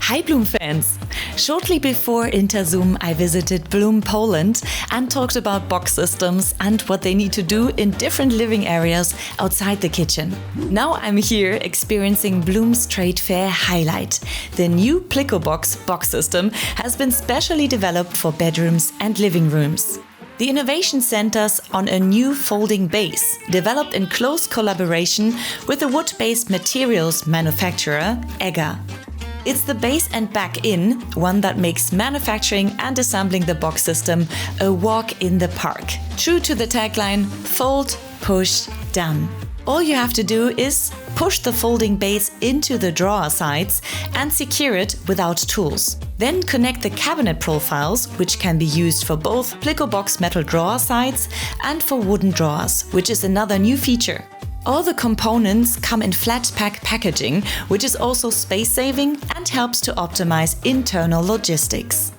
Hi Blum fans! Shortly before interzum, I visited Blum, Poland and talked about box systems and what they need to do in different living areas outside the kitchen. Now I'm here experiencing Blum's trade fair highlight. The new PLICOBOX box system has been specially developed for bedrooms and living rooms. The innovation centers on a new folding base, developed in close collaboration with the wood-based materials manufacturer EGA. It's the base and back-in, one that makes manufacturing and assembling the box system a walk in the park. True to the tagline, fold, push, done. All you have to do is push the folding base into the drawer sides and secure it without tools. Then connect the cabinet profiles, which can be used for both PLICOBOX metal drawer sides and for wooden drawers, which is another new feature. All the components come in flat pack packaging, which is also space-saving and helps to optimize internal logistics.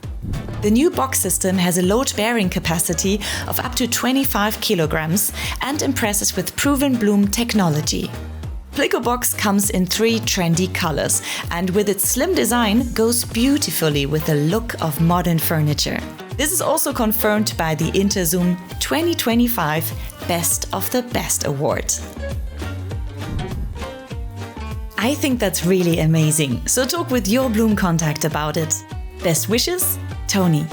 The new box system has a load-bearing capacity of up to 25 kilograms and impresses with proven Blum technology. PLICOBOX comes in 3 trendy colors and with its slim design goes beautifully with the look of modern furniture. This is also confirmed by the interzum 2025 Best of the Best Award. I think that's really amazing, so talk with your Blum contact about it. Best wishes, Tony.